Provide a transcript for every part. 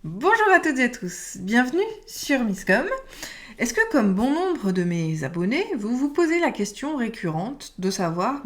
Bonjour à toutes et à tous, bienvenue sur Misscom. Est-ce que comme bon nombre de mes abonnés, vous vous posez la question récurrente de savoir,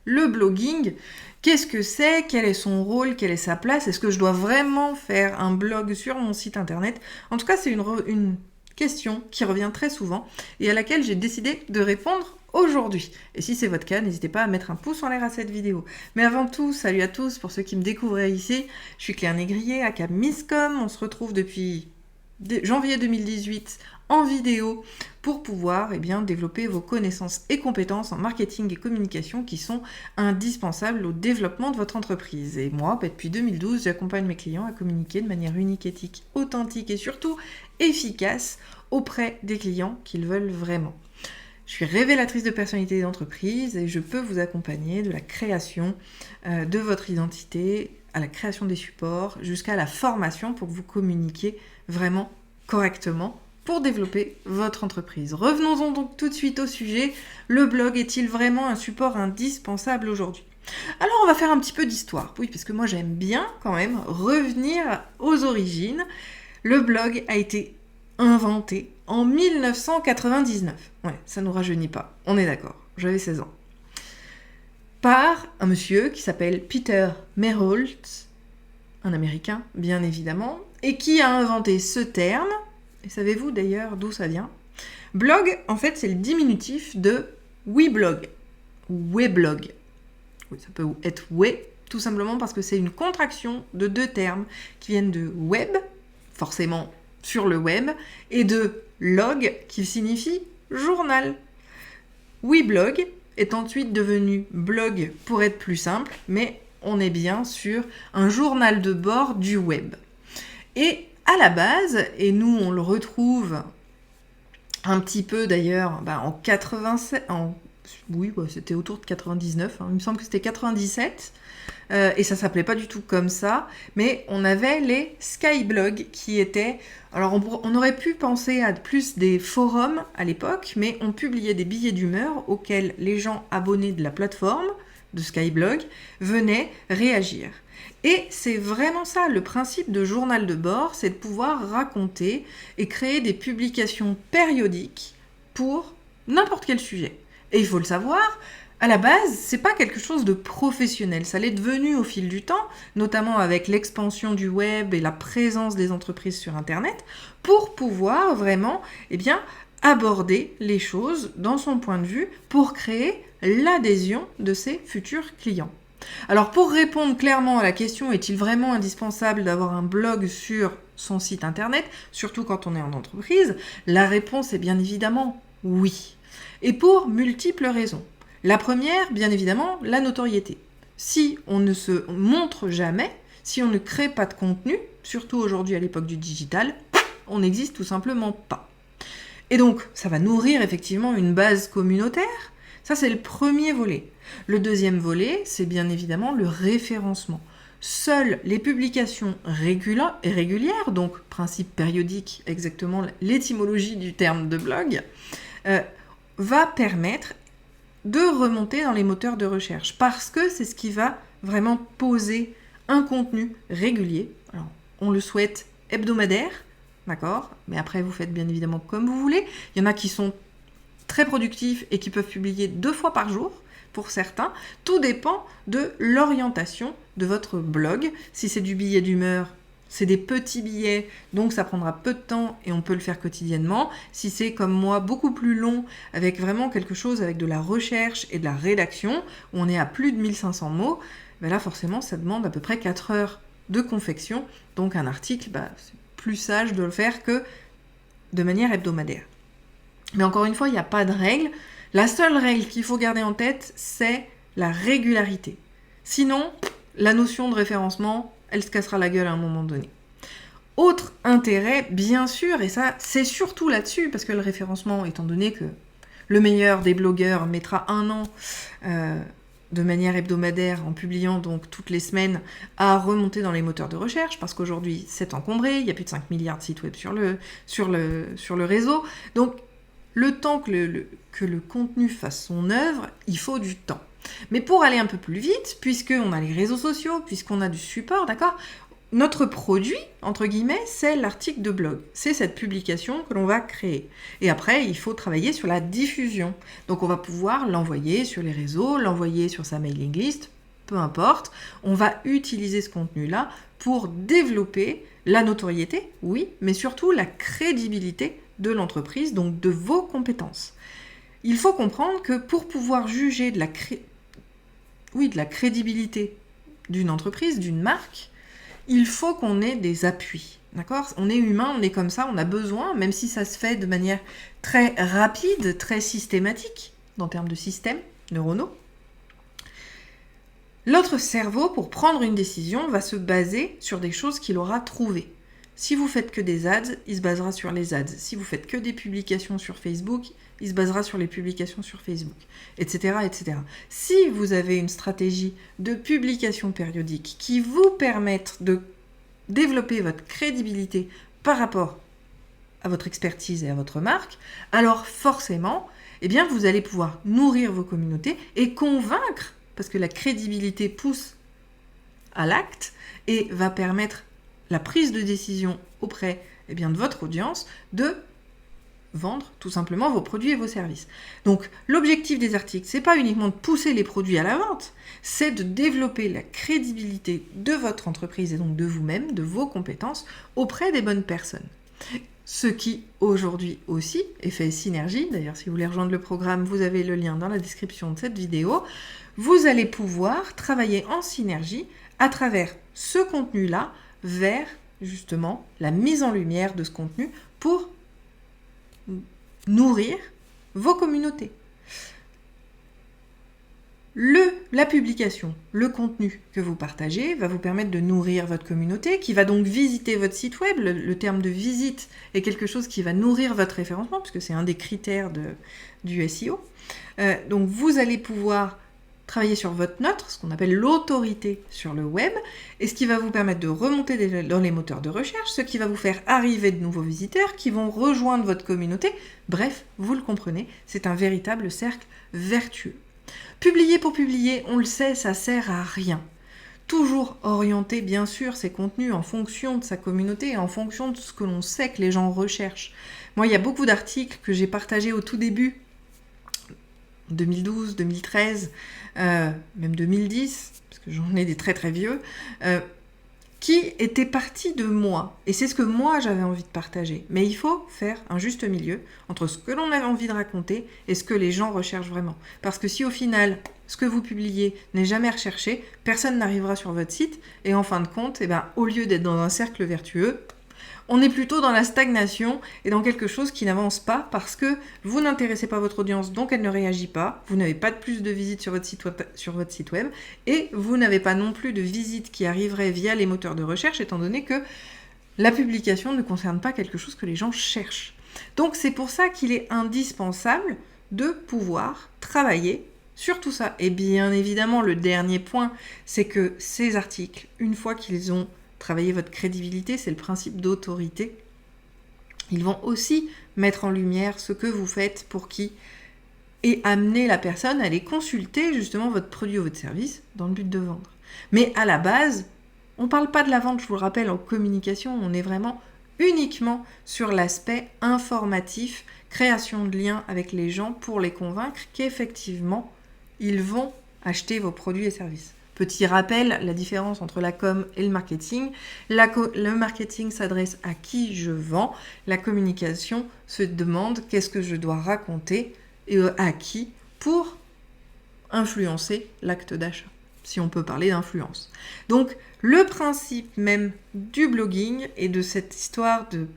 le blogging, qu'est-ce que c'est, quel est son rôle, quelle est sa place, est-ce que je dois vraiment faire un blog sur mon site internet? En tout cas, c'est une question qui revient très souvent et à laquelle j'ai décidé de répondre aujourd'hui. Et si c'est votre cas, n'hésitez pas à mettre un pouce en l'air à cette vidéo. Mais avant tout, salut à tous, pour ceux qui me découvriraient ici, je suis Claire Négrier, aka Misscom, on se retrouve depuis janvier 2018 en vidéo pour pouvoir développer vos connaissances et compétences en marketing et communication qui sont indispensables au développement de votre entreprise. Et moi, depuis 2012, j'accompagne mes clients à communiquer de manière unique, éthique, authentique et surtout efficace auprès des clients qu'ils veulent vraiment. Je suis révélatrice de personnalité d'entreprise et je peux vous accompagner de la création de votre identité à la création des supports jusqu'à la formation pour que vous communiquiez vraiment correctement pour développer votre entreprise. Revenons-en donc tout de suite au sujet. Le blog est-il vraiment un support indispensable aujourd'hui ? Alors on va faire un petit peu d'histoire. Oui, parce que moi j'aime bien quand même revenir aux origines. Le blog a été inventé en 1999. Ouais, ça nous rajeunit pas, on est d'accord, j'avais 16 ans. Par un monsieur qui s'appelle Peter Merholtz, un Américain, bien évidemment, et qui a inventé ce terme, et savez-vous d'ailleurs d'où ça vient ? Blog, en fait, c'est le diminutif de weblog, ou weblog. Oui, ça peut être we, tout simplement parce que c'est une contraction de deux termes qui viennent de web, forcément sur le web, et de log, qui signifie journal. Weblog est ensuite devenu blog pour être plus simple, mais on est bien sur un journal de bord du web. Et à la base, et nous on le retrouve un petit peu d'ailleurs en 87, c'était autour de 99, il me semble que c'était 97, et ça s'appelait pas du tout comme ça, mais on avait les skyblogs qui étaient... Alors on aurait pu penser à plus des forums à l'époque, mais on publiait des billets d'humeur auxquels les gens abonnés de la plateforme de Skyblog venaient réagir. Et c'est vraiment ça, le principe de journal de bord, c'est de pouvoir raconter et créer des publications périodiques pour n'importe quel sujet. Et il faut le savoir, à la base, c'est pas quelque chose de professionnel. Ça l'est devenu au fil du temps, notamment avec l'expansion du web et la présence des entreprises sur Internet, pour pouvoir vraiment, aborder les choses dans son point de vue pour créer l'adhésion de ses futurs clients. Alors pour répondre clairement à la question, est-il vraiment indispensable d'avoir un blog sur son site internet, surtout quand on est en entreprise ? La réponse est bien évidemment oui. Et pour multiples raisons. La première, bien évidemment, la notoriété. Si on ne se montre jamais, si on ne crée pas de contenu, surtout aujourd'hui à l'époque du digital, on n'existe tout simplement pas. Et donc, ça va nourrir effectivement une base communautaire. Ça, c'est le premier volet. Le deuxième volet, c'est bien évidemment le référencement. Seules les publications régulières, donc principe périodique, exactement l'étymologie du terme de blog, va permettre de remonter dans les moteurs de recherche parce que c'est ce qui va vraiment poser un contenu régulier. Alors, on le souhaite hebdomadaire, d'accord ? Mais après, vous faites bien évidemment comme vous voulez. Il y en a qui sont très productifs et qui peuvent publier 2 fois par jour pour certains. Tout dépend de l'orientation de votre blog. Si c'est du billet d'humeur, c'est des petits billets, donc ça prendra peu de temps et on peut le faire quotidiennement. Si c'est comme moi, beaucoup plus long, avec vraiment quelque chose avec de la recherche et de la rédaction, où on est à plus de 1500 mots, là forcément ça demande à peu près 4 heures de confection. Donc un article, c'est plus sage de le faire que de manière hebdomadaire. Mais encore une fois, il n'y a pas de règle. La seule règle qu'il faut garder en tête, c'est la régularité. Sinon, la notion de référencement, elle se cassera la gueule à un moment donné. Autre intérêt, bien sûr, et ça, c'est surtout là-dessus, parce que le référencement, étant donné que le meilleur des blogueurs mettra 1 an de manière hebdomadaire, en publiant donc toutes les semaines, à remonter dans les moteurs de recherche, parce qu'aujourd'hui, c'est encombré, il y a plus de 5 milliards de sites web sur le réseau. Donc, le temps que le contenu fasse son œuvre, il faut du temps. Mais pour aller un peu plus vite, puisqu'on a les réseaux sociaux, puisqu'on a du support, d'accord ? notre produit, entre guillemets, c'est l'article de blog. C'est cette publication que l'on va créer. Et après, il faut travailler sur la diffusion. Donc, on va pouvoir l'envoyer sur les réseaux, l'envoyer sur sa mailing list, peu importe. On va utiliser ce contenu-là pour développer la notoriété, oui, mais surtout la crédibilité de l'entreprise, donc de vos compétences. Il faut comprendre que pour pouvoir juger de la crédibilité d'une entreprise, d'une marque, il faut qu'on ait des appuis, d'accord ? On est humain, on est comme ça, on a besoin, même si ça se fait de manière très rapide, très systématique, en termes de systèmes neuronaux. Notre cerveau, pour prendre une décision, va se baser sur des choses qu'il aura trouvées. Si vous faites que des ads, il se basera sur les ads. Si vous faites que des publications sur Facebook, il se basera sur les publications sur Facebook, etc., etc. Si vous avez une stratégie de publication périodique qui vous permette de développer votre crédibilité par rapport à votre expertise et à votre marque, alors forcément, vous allez pouvoir nourrir vos communautés et convaincre, parce que la crédibilité pousse à l'acte et va permettre la prise de décision auprès de votre audience de vendre tout simplement vos produits et vos services. Donc l'objectif des articles, c'est pas uniquement de pousser les produits à la vente, c'est de développer la crédibilité de votre entreprise et donc de vous-même, de vos compétences auprès des bonnes personnes. Ce qui aujourd'hui aussi est fait Synergie, d'ailleurs si vous voulez rejoindre le programme, vous avez le lien dans la description de cette vidéo, vous allez pouvoir travailler en synergie à travers ce contenu-là vers justement la mise en lumière de ce contenu pour nourrir vos communautés. La publication, le contenu que vous partagez va vous permettre de nourrir votre communauté qui va donc visiter votre site web. Le terme de visite est quelque chose qui va nourrir votre référencement puisque c'est un des critères du SEO. Donc vous allez pouvoir travailler sur votre note, ce qu'on appelle l'autorité sur le web, et ce qui va vous permettre de remonter dans les moteurs de recherche, ce qui va vous faire arriver de nouveaux visiteurs qui vont rejoindre votre communauté. Bref, vous le comprenez, c'est un véritable cercle vertueux. Publier pour publier, on le sait, ça sert à rien. Toujours orienter, bien sûr, ses contenus en fonction de sa communauté et en fonction de ce que l'on sait que les gens recherchent. Moi, il y a beaucoup d'articles que j'ai partagés au tout début, 2012, 2013, même 2010, parce que j'en ai des très très vieux, qui étaient partis de moi. Et c'est ce que moi j'avais envie de partager. Mais il faut faire un juste milieu entre ce que l'on avait envie de raconter et ce que les gens recherchent vraiment. Parce que si au final, ce que vous publiez n'est jamais recherché, personne n'arrivera sur votre site. Et en fin de compte, au lieu d'être dans un cercle vertueux, on est plutôt dans la stagnation et dans quelque chose qui n'avance pas parce que vous n'intéressez pas votre audience, donc elle ne réagit pas. Vous n'avez pas de plus de visites sur votre site web et vous n'avez pas non plus de visites qui arriveraient via les moteurs de recherche étant donné que la publication ne concerne pas quelque chose que les gens cherchent. Donc c'est pour ça qu'il est indispensable de pouvoir travailler sur tout ça. Et bien évidemment, le dernier point, c'est que ces articles, une fois qu'ils ont travailler votre crédibilité, c'est le principe d'autorité. Ils vont aussi mettre en lumière ce que vous faites pour qui et amener la personne à aller consulter justement votre produit ou votre service dans le but de vendre. Mais à la base, on ne parle pas de la vente, je vous le rappelle, en communication, on est vraiment uniquement sur l'aspect informatif, création de liens avec les gens pour les convaincre qu'effectivement, ils vont acheter vos produits et services. Petit rappel, la différence entre la com et le marketing. Le marketing s'adresse à qui je vends. La communication se demande qu'est-ce que je dois raconter et à qui pour influencer l'acte d'achat, si on peut parler d'influence. Donc, le principe même du blogging et de cette histoire de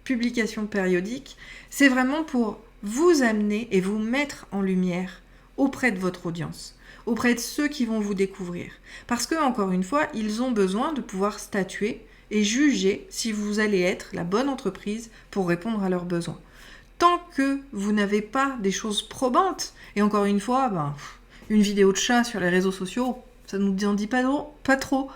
publication périodique, c'est vraiment pour vous amener et vous mettre en lumière auprès de votre audience, auprès de ceux qui vont vous découvrir. Parce que, encore une fois, ils ont besoin de pouvoir statuer et juger si vous allez être la bonne entreprise pour répondre à leurs besoins. Tant que vous n'avez pas des choses probantes, et encore une fois, une vidéo de chat sur les réseaux sociaux, ça ne nous en dit pas trop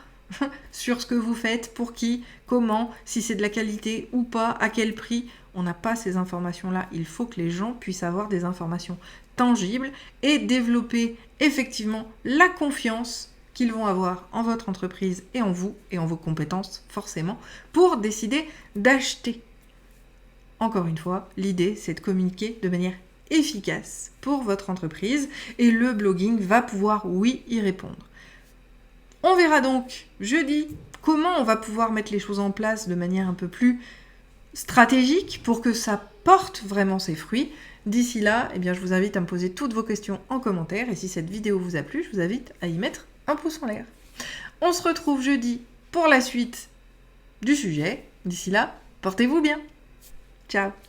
sur ce que vous faites, pour qui, comment, si c'est de la qualité ou pas, à quel prix. On n'a pas ces informations-là. Il faut que les gens puissent avoir des informations tangibles et développer effectivement la confiance qu'ils vont avoir en votre entreprise et en vous et en vos compétences forcément pour décider d'acheter. Encore une fois, l'idée c'est de communiquer de manière efficace pour votre entreprise et le blogging va pouvoir, oui, y répondre. On verra donc jeudi comment on va pouvoir mettre les choses en place de manière un peu plus stratégique pour que ça porte vraiment ses fruits. D'ici là, eh bien, je vous invite à me poser toutes vos questions en commentaire et si cette vidéo vous a plu, je vous invite à y mettre un pouce en l'air. On se retrouve jeudi pour la suite du sujet. D'ici là, portez-vous bien. Ciao.